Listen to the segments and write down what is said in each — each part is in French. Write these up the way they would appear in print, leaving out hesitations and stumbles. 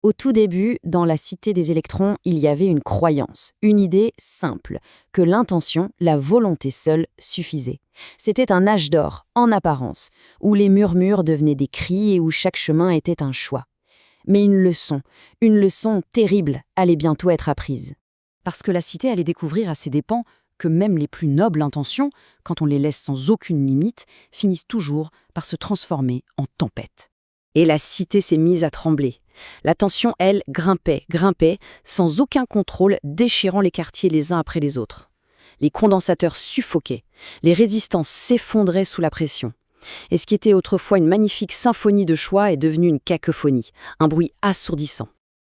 Au tout début, dans la cité des électrons, il y avait une croyance, une idée simple, que l'intention, la volonté seule, suffisait. C'était un âge d'or, en apparence, où les murmures devenaient des cris et où chaque chemin était un choix. Mais une leçon terrible, allait bientôt être apprise. Parce que la cité allait découvrir à ses dépens que même les plus nobles intentions, quand on les laisse sans aucune limite, finissent toujours par se transformer en tempête. Et la cité s'est mise à trembler. La tension, elle, grimpait, sans aucun contrôle, déchirant les quartiers les uns après les autres. Les condensateurs suffoquaient, les résistances s'effondraient sous la pression. Et ce qui était autrefois une magnifique symphonie de choix est devenu une cacophonie, un bruit assourdissant.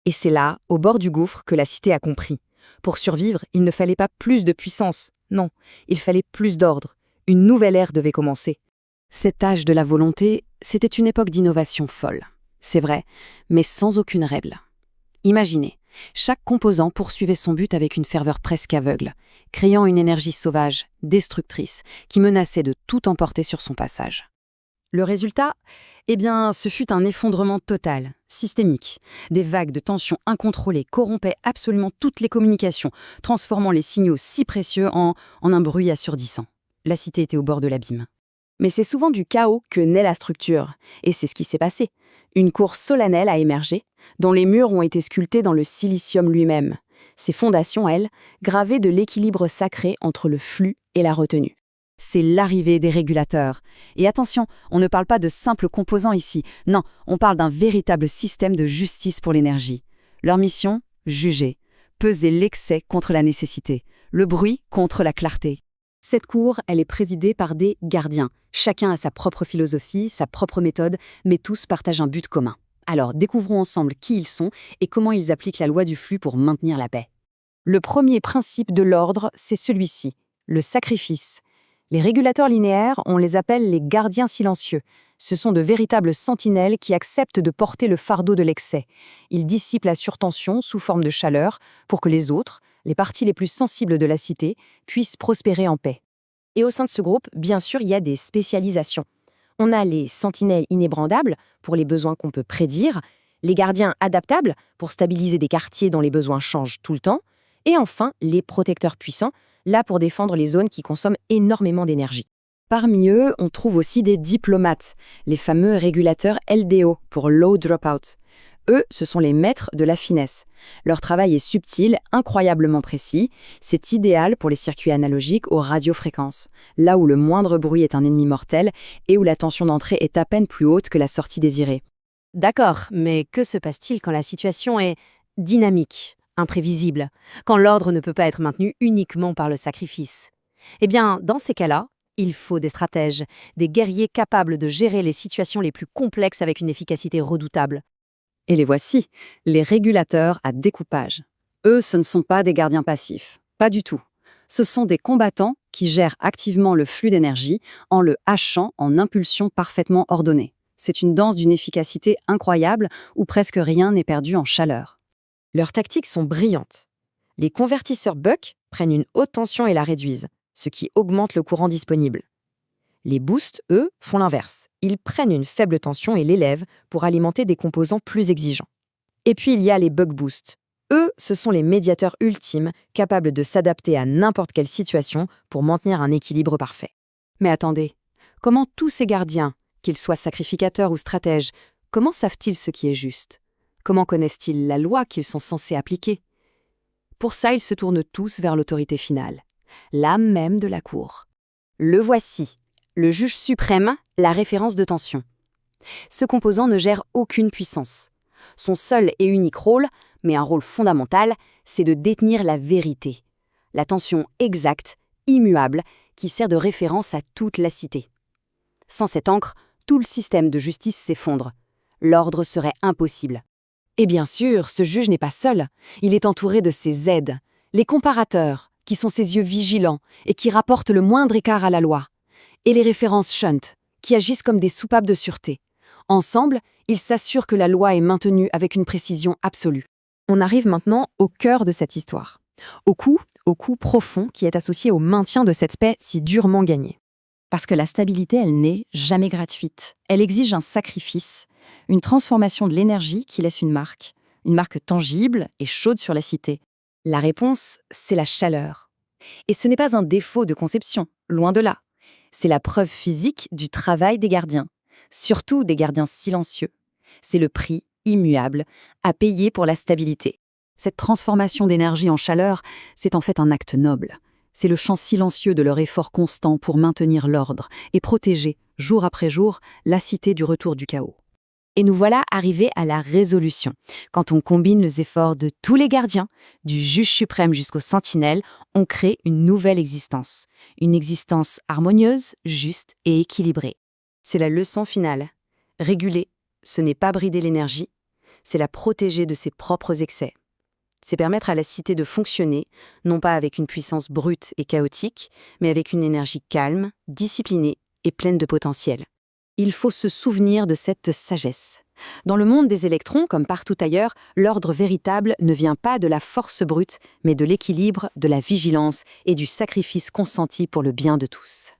Et c'est là, au bord du gouffre, que la cité a compris. Pour survivre, il ne fallait pas plus de puissance, non, il fallait plus d'ordre. Une nouvelle ère devait commencer. Cet âge de la volonté, c'était une époque d'innovation folle. C'est vrai, mais sans aucune règle. Imaginez, chaque composant poursuivait son but avec une ferveur presque aveugle, créant une énergie sauvage, destructrice, qui menaçait de tout emporter sur son passage. Le résultat, ce fut un effondrement total, systémique. Des vagues de tensions incontrôlées corrompaient absolument toutes les communications, transformant les signaux si précieux en un bruit assourdissant. La cité était au bord de l'abîme. Mais c'est souvent du chaos que naît la structure, et c'est ce qui s'est passé. Une cour solennelle a émergé, dont les murs ont été sculptés dans le silicium lui-même. Ses fondations, elles, gravées de l'équilibre sacré entre le flux et la retenue. C'est l'arrivée des régulateurs. Et attention, on ne parle pas de simples composants ici. Non, on parle d'un véritable système de justice pour l'énergie. Leur mission, juger, peser l'excès contre la nécessité, le bruit contre la clarté. Cette cour, elle est présidée par des gardiens. Chacun a sa propre philosophie, sa propre méthode, mais tous partagent un but commun. Alors, découvrons ensemble qui ils sont et comment ils appliquent la loi du flux pour maintenir la paix. Le premier principe de l'ordre, c'est celui-ci, le sacrifice. Les régulateurs linéaires, on les appelle les gardiens silencieux. Ce sont de véritables sentinelles qui acceptent de porter le fardeau de l'excès. Ils dissipent la surtension sous forme de chaleur pour que les autres, les parties les plus sensibles de la cité, puissent prospérer en paix. Et au sein de ce groupe, bien sûr, il y a des spécialisations. On a les sentinelles inébranlables, pour les besoins qu'on peut prédire, les gardiens adaptables, pour stabiliser des quartiers dont les besoins changent tout le temps, et enfin, les protecteurs puissants, là pour défendre les zones qui consomment énormément d'énergie. Parmi eux, on trouve aussi des diplomates, les fameux régulateurs LDO, pour Low Dropout. Eux, ce sont les maîtres de la finesse. Leur travail est subtil, incroyablement précis. C'est idéal pour les circuits analogiques aux radiofréquences, là où le moindre bruit est un ennemi mortel et où la tension d'entrée est à peine plus haute que la sortie désirée. D'accord, mais que se passe-t-il quand la situation est dynamique, imprévisible, quand l'ordre ne peut pas être maintenu uniquement par le sacrifice? Dans ces cas-là, il faut des stratèges, des guerriers capables de gérer les situations les plus complexes avec une efficacité redoutable. Et les voici, les régulateurs à découpage. Eux, ce ne sont pas des gardiens passifs, pas du tout. Ce sont des combattants qui gèrent activement le flux d'énergie en le hachant en impulsions parfaitement ordonnées. C'est une danse d'une efficacité incroyable où presque rien n'est perdu en chaleur. Leurs tactiques sont brillantes. Les convertisseurs Buck prennent une haute tension et la réduisent, ce qui augmente le courant disponible. Les boosts, eux, font l'inverse. Ils prennent une faible tension et l'élèvent pour alimenter des composants plus exigeants. Et puis il y a les buck boosts. Eux, ce sont les médiateurs ultimes, capables de s'adapter à n'importe quelle situation pour maintenir un équilibre parfait. Mais attendez, comment tous ces gardiens, qu'ils soient sacrificateurs ou stratèges, comment savent-ils ce qui est juste? Comment connaissent-ils la loi qu'ils sont censés appliquer? Pour ça, ils se tournent tous vers l'autorité finale, l'âme même de la cour. Le voici. Le juge suprême, la référence de tension. Ce composant ne gère aucune puissance. Son seul et unique rôle, mais un rôle fondamental, c'est de détenir la vérité. La tension exacte, immuable, qui sert de référence à toute la cité. Sans cette encre, tout le système de justice s'effondre. L'ordre serait impossible. Et bien sûr, ce juge n'est pas seul. Il est entouré de ses aides, les comparateurs, qui sont ses yeux vigilants et qui rapportent le moindre écart à la loi. Et les références shunt, qui agissent comme des soupapes de sûreté. Ensemble, ils s'assurent que la loi est maintenue avec une précision absolue. On arrive maintenant au cœur de cette histoire, au coup profond qui est associé au maintien de cette paix si durement gagnée. Parce que la stabilité, elle n'est jamais gratuite. Elle exige un sacrifice, une transformation de l'énergie qui laisse une marque, une marque tangible et chaude sur la cité? La réponse, c'est la chaleur. Et ce n'est pas un défaut de conception, loin de là. C'est la preuve physique du travail des gardiens, surtout des gardiens silencieux. C'est le prix immuable à payer pour la stabilité. Cette transformation d'énergie en chaleur, c'est en fait un acte noble. C'est le chant silencieux de leur effort constant pour maintenir l'ordre et protéger, jour après jour, la cité du retour du chaos. Et nous voilà arrivés à la résolution. Quand on combine les efforts de tous les gardiens, du juge suprême jusqu'aux sentinelles, on crée une nouvelle existence. Une existence harmonieuse, juste et équilibrée. C'est la leçon finale. Réguler, ce n'est pas brider l'énergie, c'est la protéger de ses propres excès. C'est permettre à la cité de fonctionner, non pas avec une puissance brute et chaotique, mais avec une énergie calme, disciplinée et pleine de potentiel. Il faut se souvenir de cette sagesse. Dans le monde des électrons, comme partout ailleurs, l'ordre véritable ne vient pas de la force brute, mais de l'équilibre, de la vigilance et du sacrifice consenti pour le bien de tous.